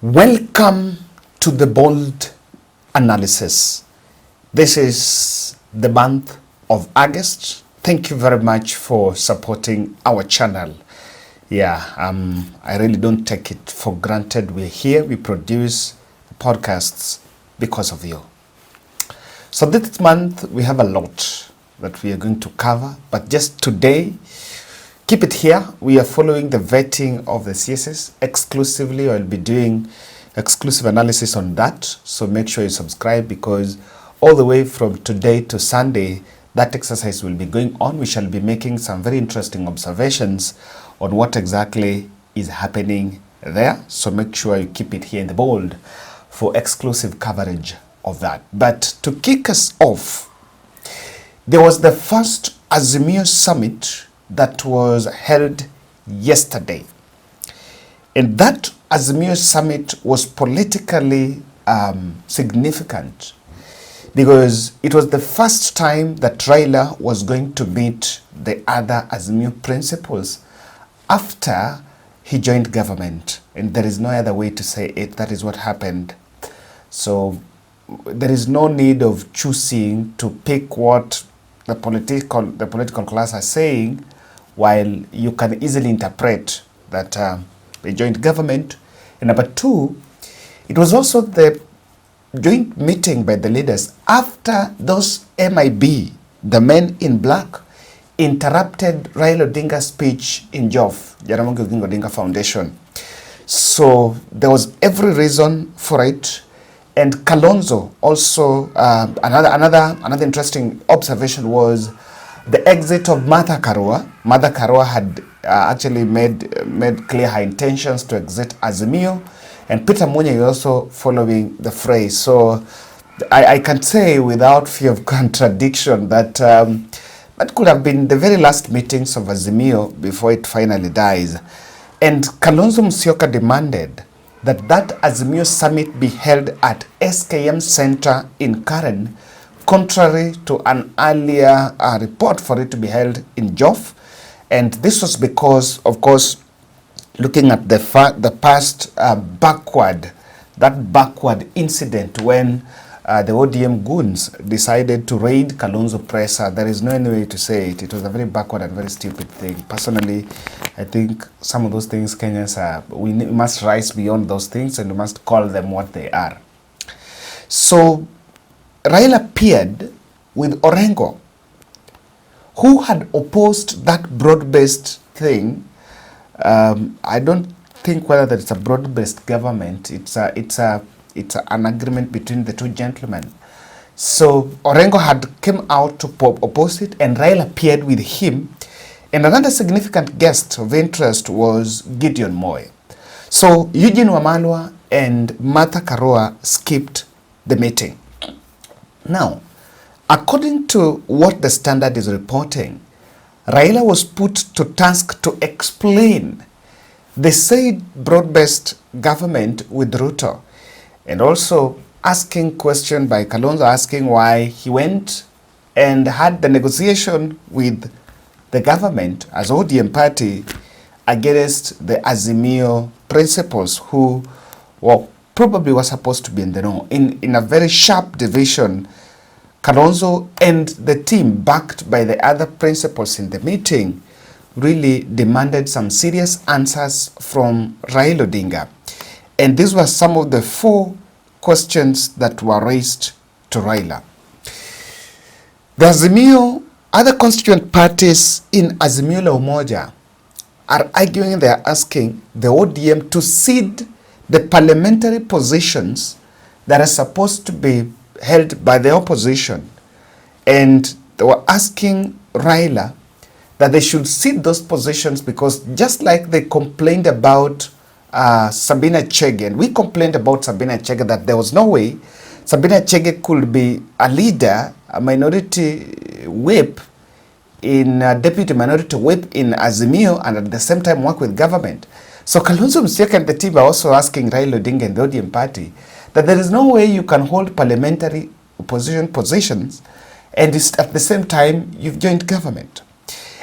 Welcome to the bold analysis. This is the month of August. Thank you very much for supporting our channel. I really don't take it for granted. We're here, we produce podcasts because of you. So this month we have a lot that we are going to cover, but just today, keep it here. We are following the vetting of the CSS exclusively. I'll be doing exclusive analysis on that. So make sure you subscribe, because all the way from today to Sunday, that exercise will be going on. We shall be making some very interesting observations on what exactly is happening there. So make sure you keep it here in the bold for exclusive coverage of that. But to kick us off, there was the first Azimio Summit that was held yesterday. And that Azimio Summit was politically significant because it was the first time that Raila was going to meet the other Azimio principals after he joined government. And there is no other way to say it. That is what happened. So there is no need of choosing to pick what the political class are saying, while you can easily interpret that they joined government. And number two, it was also the joint meeting by the leaders after those MIB, the men in black, interrupted Raila Odinga's speech in JOF, Jaramogi Oginga Odinga Foundation. So there was every reason for it. And Kalonzo also, another interesting observation was the exit of Martha Karua. Martha Karua had actually made clear her intentions to exit Azimio, and Peter Munya is also following the fray. So I can say without fear of contradiction that that could have been the very last meetings of Azimio before it finally dies. And Kalonzo Musyoka demanded that Azimio Summit be held at SKM Center in Karen, contrary to an earlier report for it to be held in JOF. And this was because, of course, looking at the past backward incident when the ODM goons decided to raid Kalonzo Presa. There is no any way to say it. It was a very backward and very stupid thing. Personally, I think some of those things Kenyans we must rise beyond those things, and we must call them what they are. So Raila appeared with Orengo, who had opposed that broad-based thing. I don't think whether it's a broad-based government. It's an agreement between the two gentlemen. So Orengo had came out to oppose it, and Raila appeared with him. And another significant guest of interest was Gideon Moi. So Eugene Wamalwa and Martha Karua skipped the meeting. Now, according to what the Standard is reporting, Raila was put to task to explain the said broad-based government with Ruto, and also asking question by Kalonzo, asking why he went and had the negotiation with the government as ODM party against the Azimio principals, who probably were supposed to be in the know. In a very sharp division, Kalonzo and the team, backed by the other principals in the meeting, really demanded some serious answers from Raila Odinga. And these were some of the 4 questions that were raised to Raila. The Azimio, other constituent parties in Azimio la Umoja are arguing, they are asking the ODM to cede the parliamentary positions that are supposed to be held by the opposition. And they were asking Raila that they should cede those positions, because just like they complained about Sabina Chege, and we complained about Sabina Chege that there was no way Sabina Chege could be a leader, a minority whip deputy minority whip in Azimio, and at the same time work with government. So Kalonzo Musyoka and the team are also asking Raila Odinga and the ODM party that there is no way you can hold parliamentary opposition positions and at the same time you've joined government.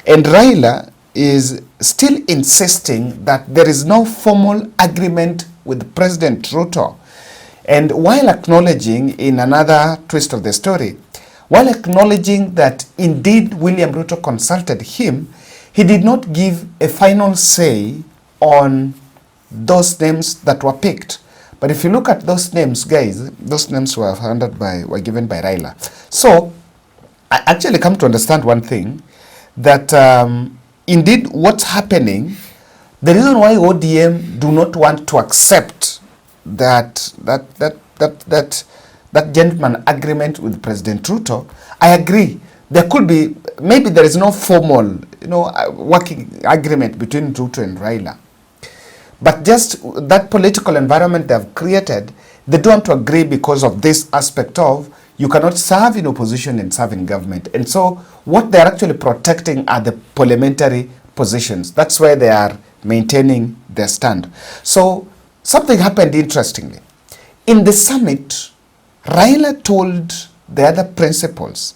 And Raila is still insisting that there is no formal agreement with President Ruto. And while acknowledging, in another twist of the story, while acknowledging that indeed William Ruto consulted him, he did not give a final say on those names that were picked. But if you look at those names, guys, those names were given by Raila. So I actually come to understand one thing, that indeed what's happening, the reason why ODM do not want to accept that gentleman agreement with President Ruto, I agree. There could be, maybe there is no formal, working agreement between Ruto and Raila. But just that political environment they have created, they don't want to agree because of this aspect of you cannot serve in opposition and serve in government. And so what they're actually protecting are the parliamentary positions. That's why they are maintaining their stand. So something happened interestingly. In the summit, Raila told the other principals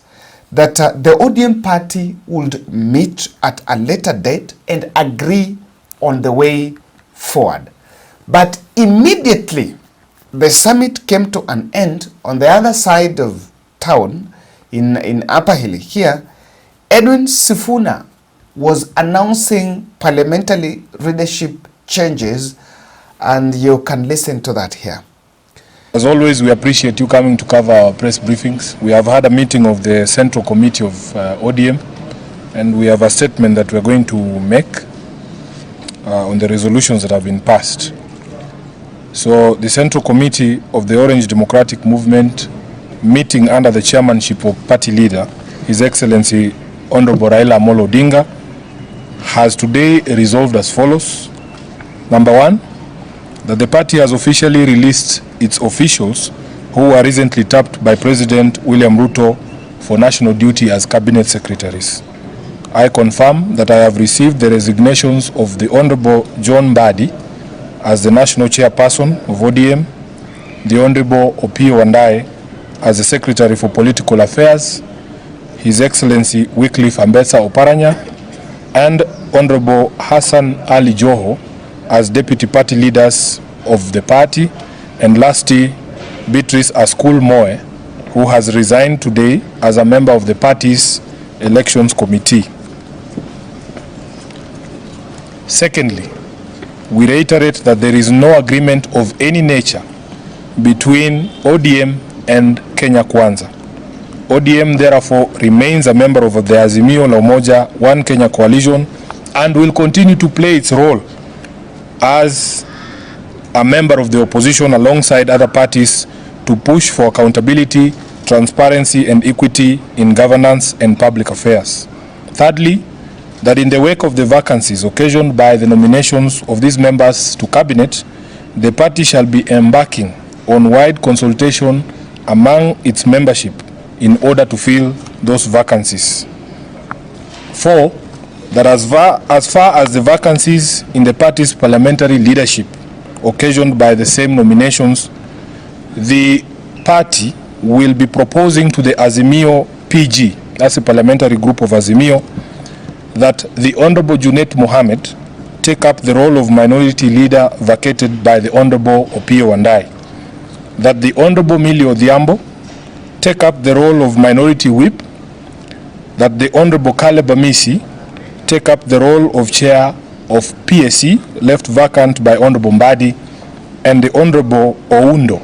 that the ODM party would meet at a later date and agree on the way forward. But immediately the summit came to an end on the other side of town in Upper Hill here, Edwin Sifuna was announcing parliamentary leadership changes, and you can listen to that here. As always, we appreciate you coming to cover our press briefings. We have had a meeting of the Central Committee of ODM, and we have a statement that we're going to make on the resolutions that have been passed. So the Central Committee of the Orange Democratic Movement, meeting under the chairmanship of party leader, His Excellency Honorable Raila Odinga, has today resolved as follows. Number one, that the party has officially released its officials who were recently tapped by President William Ruto for national duty as cabinet secretaries. I confirm that I have received the resignations of the Honorable John Mbadi as the national chairperson of ODM, the Honorable Opiyo Wandayi as the Secretary for Political Affairs, His Excellency Wycliffe Ambetsa Oparanya, and Honorable Hassan Ali Joho as Deputy Party Leaders of the party, and lastly, Beatrice Askul Moe, who has resigned today as a member of the party's Elections Committee. Secondly, we reiterate that there is no agreement of any nature between ODM and Kenya Kwanza. ODM therefore remains a member of the Azimio la Umoja One Kenya coalition and will continue to play its role as a member of the opposition alongside other parties to push for accountability, transparency and equity in governance and public affairs. Thirdly, that in the wake of the vacancies occasioned by the nominations of these members to cabinet, the party shall be embarking on wide consultation among its membership in order to fill those vacancies. Four, that as far as the vacancies in the party's parliamentary leadership occasioned by the same nominations, the party will be proposing to the Azimio PG, that's a parliamentary group of Azimio, that the Honorable Junet Mohammed take up the role of minority leader vacated by the Honorable Opiyo Wandayi, that the Honorable Millie Odhiambo take up the role of minority whip, that the Honorable Caleb Amisi take up the role of chair of PSC, left vacant by Honorable Mbadi, and the Honorable Oundo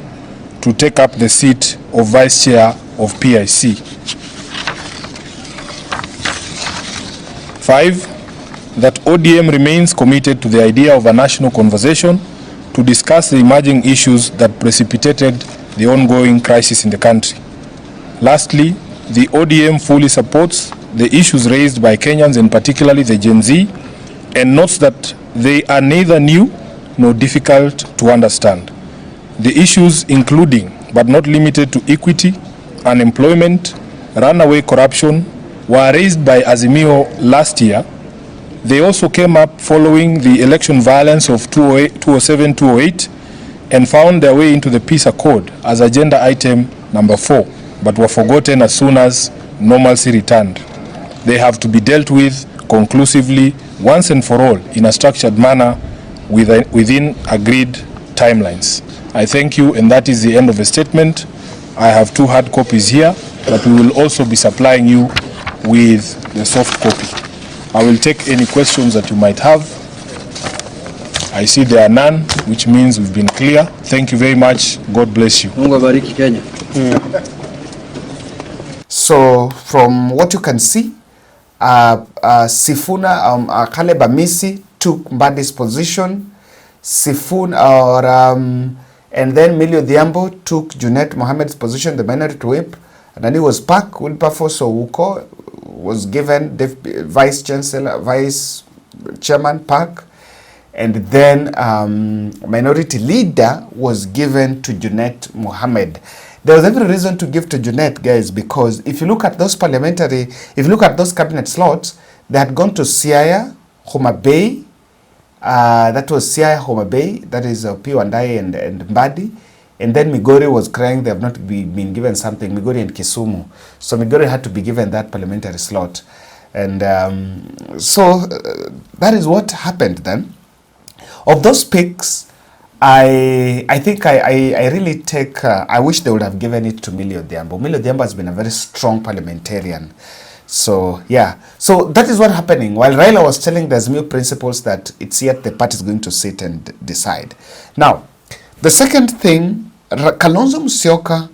to take up the seat of vice chair of PIC. 5, that ODM remains committed to the idea of a national conversation to discuss the emerging issues that precipitated the ongoing crisis in the country. Lastly, the ODM fully supports the issues raised by Kenyans, and particularly the Gen Z, and notes that they are neither new nor difficult to understand. The issues including, but not limited to, equity, unemployment, runaway corruption, were raised by Azimio last year. They also came up following the election violence of 2007-2008 and found their way into the peace accord as agenda item number 4, but were forgotten as soon as normalcy returned. They have to be dealt with conclusively once and for all in a structured manner within agreed timelines. I thank you, and that is the end of the statement. I have 2 hard copies here, but we will also be supplying you with the soft copy. I will take any questions that you might have. I see there are none, which means we've been clear. Thank you very much. God bless you. So from what you can see, Sifuna, Caleb Amisi took Mbadi's position. And then Millie Odhiambo took Junet Mohammed's position, the minority whip. And then it was Park Wilberforce Owuko was given the vice chairman Park. And then minority leader was given to Junet Mohammed. There was every reason to give to Junet, guys, because if you look at those cabinet slots, they had gone to Siaya, Homa Bay, that was Siaya, Homa Bay, that is Pio Wandayi and Mbadi. And then Migori was crying they have not been given something, Migori and Kisumu. So Migori had to be given that parliamentary slot. And that is what happened then. Of those picks, I think I really take, I wish they would have given it to Millie Odhiambo. Millie Odhiambo has been a very strong parliamentarian. So, yeah. So that is what happening. While Raila was telling the Azimio principles that it's yet the party is going to sit and decide. Now, the second thing, Kalonzo Musyoka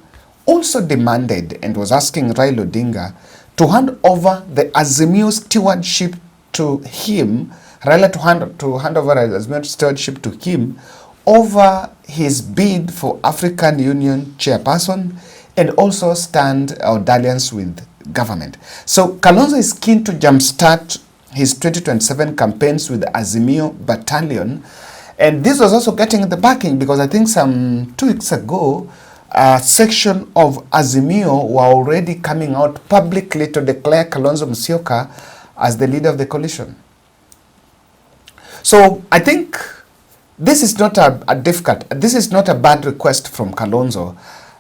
also demanded and was asking Raila Odinga to hand over the Azimio stewardship to him, Raila to hand over Azimio stewardship to him over his bid for African Union chairperson and also stand or dalliance with government. So Kalonzo is keen to jumpstart his 2027 campaigns with the Azimio battalion, and this was also getting the backing because I think some 2 weeks ago a section of Azimio were already coming out publicly to declare Kalonzo Musyoka as the leader of the coalition. So I think this is not this is not a bad request from Kalonzo,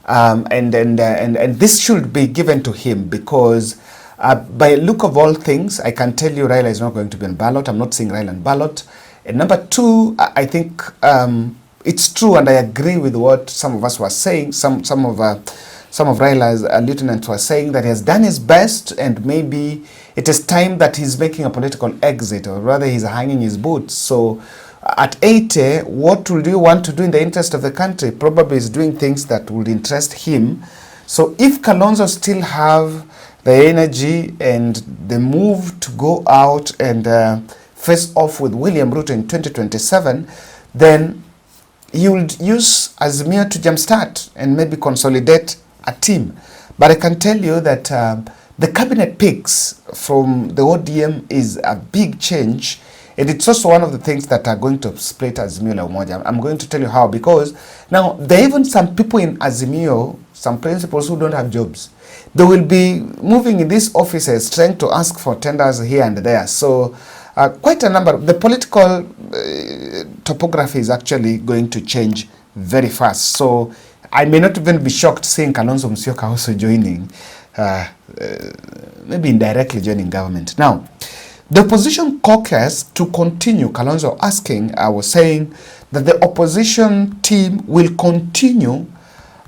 and this should be given to him because by look of all things, I can tell you Raila is not going to be on ballot. I'm not seeing Raila on ballot. And number 2, I think it's true, and I agree with what some of us were saying. Some of Raila's lieutenants were saying that he has done his best, and maybe it is time that he's making a political exit, or rather he's hanging his boots. So at 80, what will you want to do in the interest of the country? Probably is doing things that would interest him. So if Kalonzo still have the energy and the move to go out and face off with William Ruto in 2027, then he would use Azimio to jumpstart and maybe consolidate a team. But I can tell you that the cabinet picks from the ODM is a big change, and it's also one of the things that are going to split Azimio la Umoja. I'm going to tell you how, because now there are even some people in Azimio, some principals who don't have jobs. They will be moving in these offices trying to ask for tenders here and there. So quite a number. The political topography is actually going to change very fast. So I may not even be shocked seeing Kalonzo Musyoka also joining, maybe indirectly joining government. Now, the opposition caucus, to continue, Kalonzo asking, I was saying that the opposition team will continue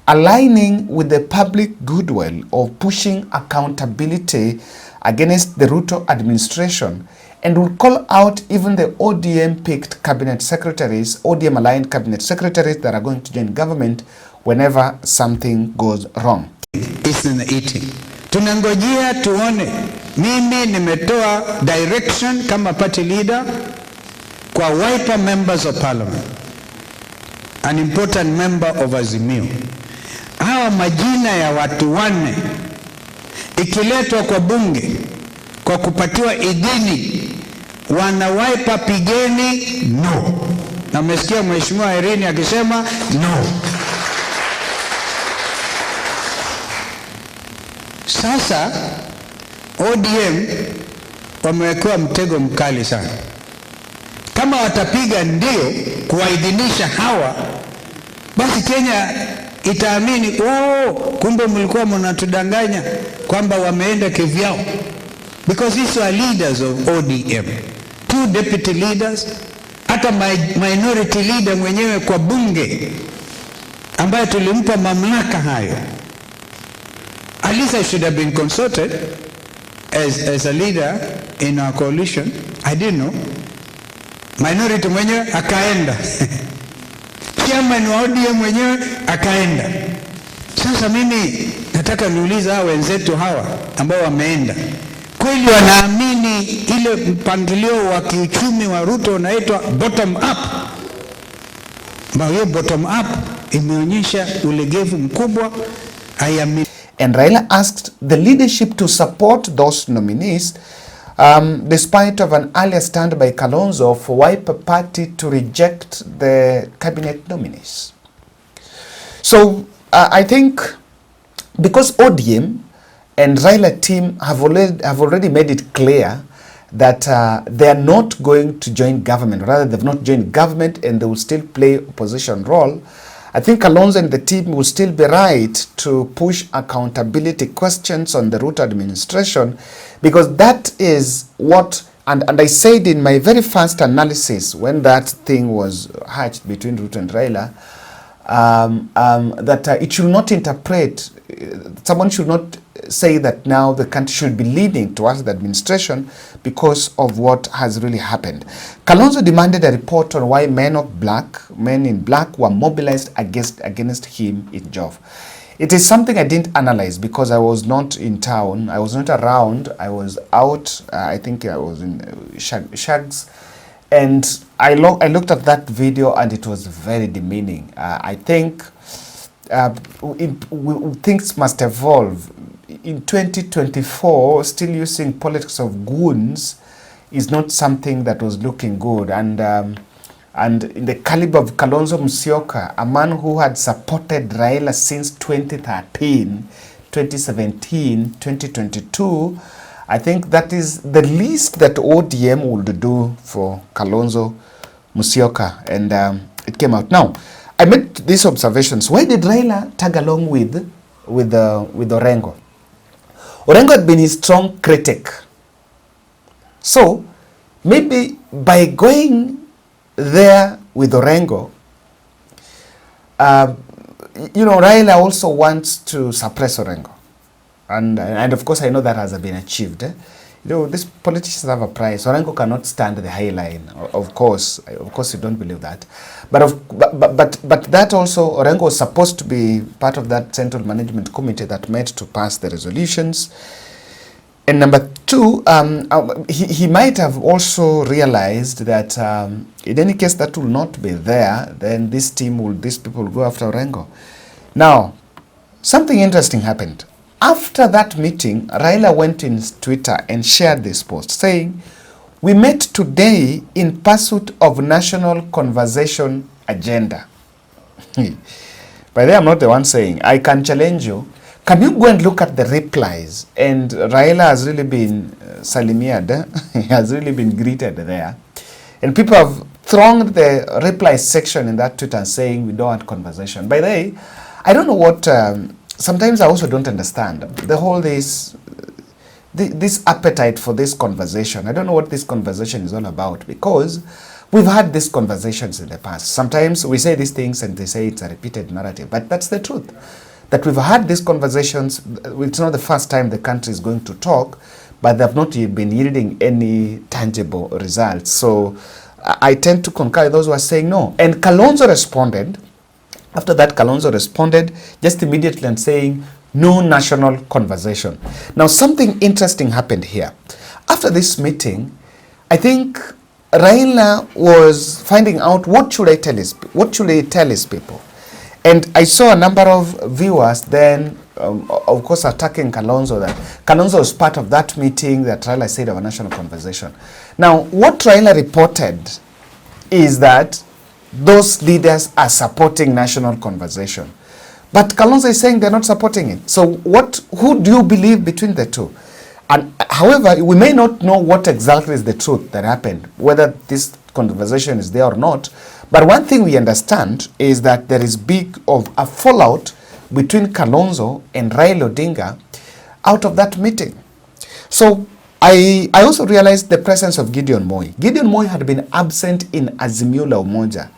aligning with the public goodwill of pushing accountability against the Ruto administration, and will call out even the ODM-picked cabinet secretaries, ODM-aligned cabinet secretaries that are going to join government whenever something goes wrong. It's in the eating. Tunangojea tuone. Mimi nimetoa direction kama party leader kwa Wiper members of parliament, an important member of Azimio. Hawa majina ya watu 4 ikiletwa kwa bunge kwa kupatiwa idhini, wana Wiper pigeni no. Na mmesikia Mheshimiwa Irene akisema no. Sasa ODM wamewekewa mtego mkali sana. Kama watapiga ndio kuwaidhinisha hawa, basi Kenya itaamini, oh, kumbe mlikuwa mnatudanganya kwamba wameenda kivyao. Because these are leaders of ODM. 2 deputy leaders, hata minority leader mwenyewe kwa bunge ambaye tulimpa mamlaka hayo. At least I should have been consulted as a leader in our coalition. I didn't know. Minority mwenyewe akaenda. Chairman wa ODM mwenyewe akaenda. Sasa mimi nataka niuliza hao wenzetu hawa ambao wameenda, kweli wanaamini ile mpangilio wa kiuchumi wa Ruto unaitwa bottom up? Hiyo bottom up imeonyesha ulegevu mkubwa. And Raila asked the leadership to support those nominees despite of an earlier stand by Kalonzo for Wiper Party to reject the cabinet nominees. So I think because ODM and Raila team have already made it clear that they are not going to join government, rather they've not joined government and they will still play opposition role, I think Kalonzo and the team will still be right to push accountability questions on the Ruto administration, because that is what, and I said in my very first analysis when that thing was hatched between Ruto and Raila, that it should not interpret, someone should not say that now the country should be leaning towards the administration because of what has really happened. Kalonzo demanded a report on why men in black were mobilized against him in Jove. It is something I didn't analyze because I was not in town, I was not around, I was out, I think I was in Shags, and I looked at that video and it was very demeaning. I think things must evolve. In 2024, still using politics of goons is not something that was looking good. And in the caliber of Kalonzo Musyoka, a man who had supported Raila since 2013, 2017, 2022, I think that is the least that ODM would do for Kalonzo Musyoka, and it came out. Now, I made these observations. Why did Raila tag along with Orengo? Orengo had been his strong critic. So, maybe by going there with Orengo, Raila also wants to suppress Orengo. And of course, I know that has been achieved. These politicians have a price. Orengo cannot stand the high line. Of course, you don't believe that. But that also, Orengo was supposed to be part of that central management committee that met to pass the resolutions. And number two, he might have also realized that in any case that will not be there, then these people will go after Orengo. Now, something interesting happened. After that meeting, Raila went in Twitter and shared this post saying, "We met today in pursuit of national conversation agenda." By the way, I'm not the one saying. I can challenge you. Can you go and look at the replies? And Raila has really been salimiad. He has really been greeted there. And people have thronged the reply section in that Twitter saying, "We don't want conversation." By the way, I don't know what... sometimes I also don't understand the whole this appetite for this conversation. I don't know what this conversation is all about, because we've had these conversations in the past. Sometimes we say these things and they say it's a repeated narrative, but that's the truth. That we've had these conversations. It's not the first time the country is going to talk, but they've not been yielding any tangible results. So I tend to concur with those who are saying no. And Kalonzo responded. After that, Kalonzo responded just immediately and saying, "No national conversation." Now, something interesting happened here. After this meeting, I think Raila was finding out what should he tell his people. And I saw a number of viewers then, of course, attacking Kalonzo, that Kalonzo was part of that meeting that Raila said of a national conversation. Now, what Raila reported is that those leaders are supporting national conversation. But Kalonzo is saying they're not supporting it. So who do you believe between the two? And however, we may not know what exactly is the truth that happened, whether this conversation is there or not. But one thing we understand is that there is big of a fallout between Kalonzo and Raila Odinga out of that meeting. So I also realized the presence of Gideon Moi. Gideon Moi had been absent in Azimio la Umoja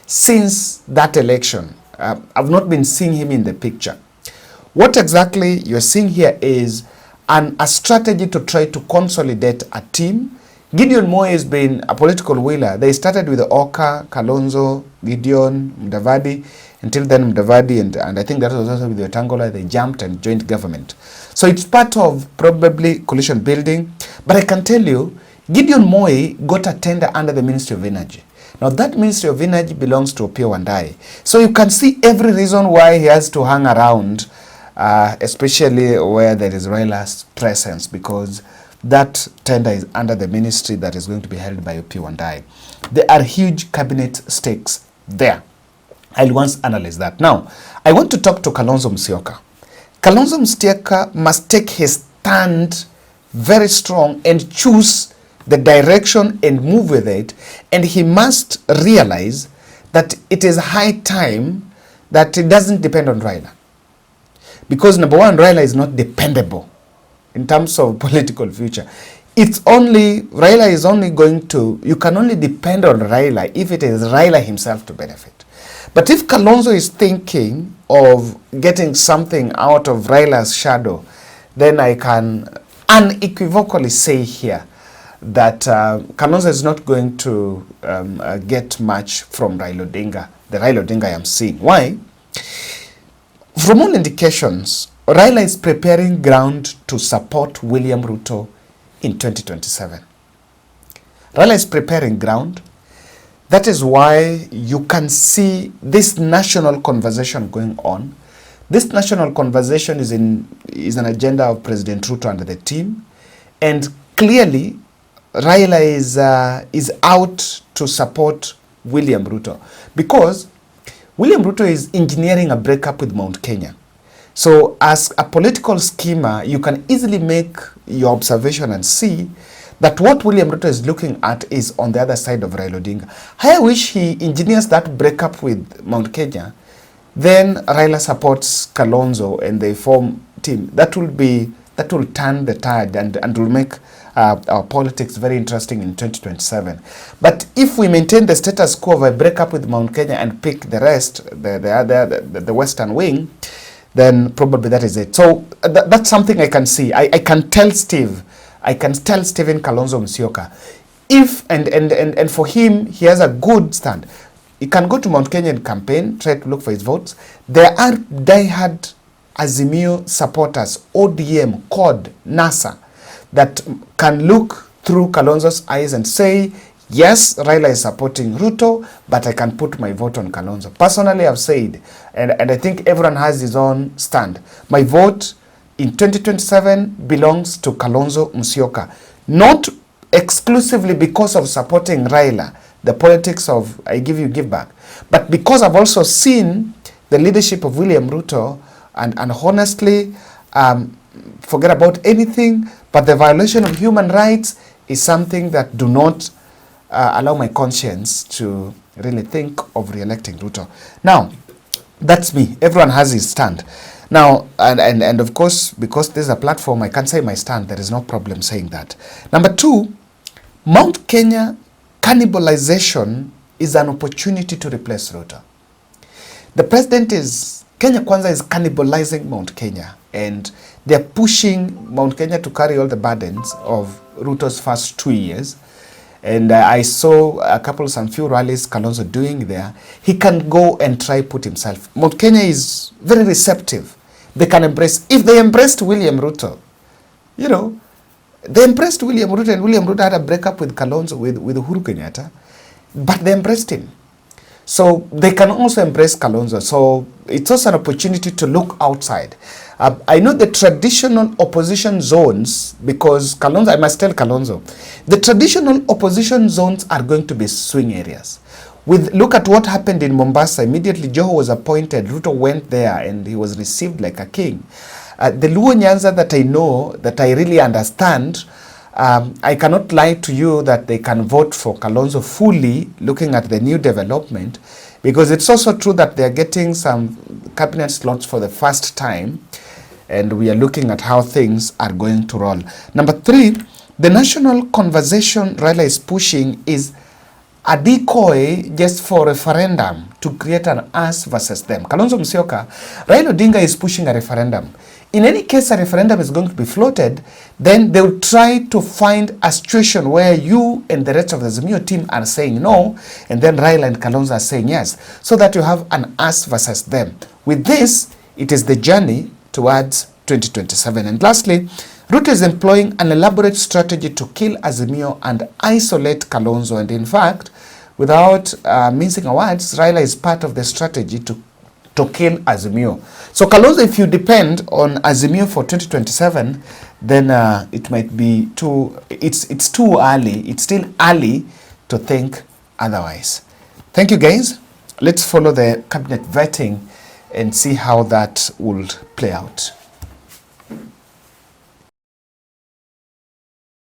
since that election. I've not been seeing him in the picture. What exactly you're seeing here is a strategy to try to consolidate a team. Gideon Moi has been a political wheeler. They started with Oka, Kalonzo, Gideon, Mudavadi, until then Mudavadi and I think that was also with Wetangula. They jumped and joined government. So it's part of probably coalition building. But I can tell you, Gideon Moi got a tender under the Ministry of Energy. Now that Ministry of Energy belongs to Opiyo Wandayi. So you can see every reason why he has to hang around, especially where there is Raila's presence, because that tender is under the ministry that is going to be held by Opiyo Wandayi. There are huge cabinet stakes there. I'll once analyze that. Now, I want to talk to Kalonzo Musyoka. Kalonzo Musyoka must take his stand very strong and choose the direction and move with it. And he must realize that it is high time that it doesn't depend on Raila. Because number one, Raila is not dependable in terms of political future. It's only, Raila is only going to, you can only depend on Raila if it is Raila himself to benefit. But if Kalonzo is thinking of getting something out of Raila's shadow, then I can unequivocally say here that Kalonzo is not going to get much from Raila Odinga, the Raila Odinga I am seeing. Why? From all indications, Raila is preparing ground to support William Ruto in 2027. Raila is preparing ground. That is why you can see this national conversation going on. This national conversation is an agenda of President Ruto and the team. And clearly, Raila is out to support William Ruto because William Ruto is engineering a breakup with Mount Kenya. So as a political schemer, you can easily make your observation and see that what William Ruto is looking at is on the other side of Raila Odinga. I wish he engineers that breakup with Mount Kenya, then Raila supports Kalonzo and they form team. That will turn the tide and will make our politics very interesting in 2027. But if we maintain the status quo of a breakup with Mount Kenya and pick the rest, the western wing, then probably that is it. So that's something I can see. I can tell Stephen Kalonzo Musyoka, if and for him, he has a good stand. He can go to Mount Kenya and campaign, try to look for his votes. There are diehard Azimio supporters, ODM, COD, NASA, that can look through Kalonzo's eyes and say, yes, Raila is supporting Ruto, but I can put my vote on Kalonzo. Personally, I've said, and I think everyone has his own stand. My vote in 2027 belongs to Kalonzo Musyoka. Not exclusively because of supporting Raila, the politics of I give you, give back, but because I've also seen the leadership of William Ruto and honestly, forget about anything, but the violation of human rights is something that do not allow my conscience to really think of re-electing Ruto. Now, that's me. Everyone has his stand. Now, and of course, because there's a platform, I can say my stand. There is no problem saying that. Number two, Mount Kenya cannibalization is an opportunity to replace Ruto. The president Kenya Kwanza is cannibalizing Mount Kenya, and they're pushing Mount Kenya to carry all the burdens of Ruto's first 2 years. And I saw some few rallies Kalonzo doing there. He can go and try put himself. Mount Kenya is very receptive. They can embrace. If they embraced William Ruto, they embraced William Ruto, and William Ruto had a breakup with Kalonzo, with Uhuru Kenyatta, but they embraced him. So they can also embrace Kalonzo. So it's also an opportunity to look outside. I know the traditional opposition zones, because Kalonzo, I must tell Kalonzo, the traditional opposition zones are going to be swing areas. Look at what happened in Mombasa. Immediately Joho was appointed, Ruto went there and he was received like a king. The Luo Nyanza that I know, that I really understand, I cannot lie to you that they can vote for Kalonzo fully, looking at the new development, because it's also true that they're getting some cabinet slots for the first time, and we are looking at how things are going to roll. Number three, The national conversation Raila is pushing is a decoy just for referendum to create an us versus them. Kalonzo Musyoka, Raila Odinga is pushing a referendum. In any case a referendum is going to be floated, then they will try to find a situation where you and the rest of the Azimio team are saying no, and then Raila and Kalonzo are saying yes, so that you have an us versus them. With this, it is the journey towards 2027. And lastly, Ruto is employing an elaborate strategy to kill Azimio and isolate Kalonzo. And in fact, without mincing words, Raila is part of the strategy to kill Azimio. So Kalonzo, if you depend on Azimio for 2027, then it might be it's too early. It's still early to think otherwise. Thank you, guys. Let's follow the cabinet vetting and see how that will play out.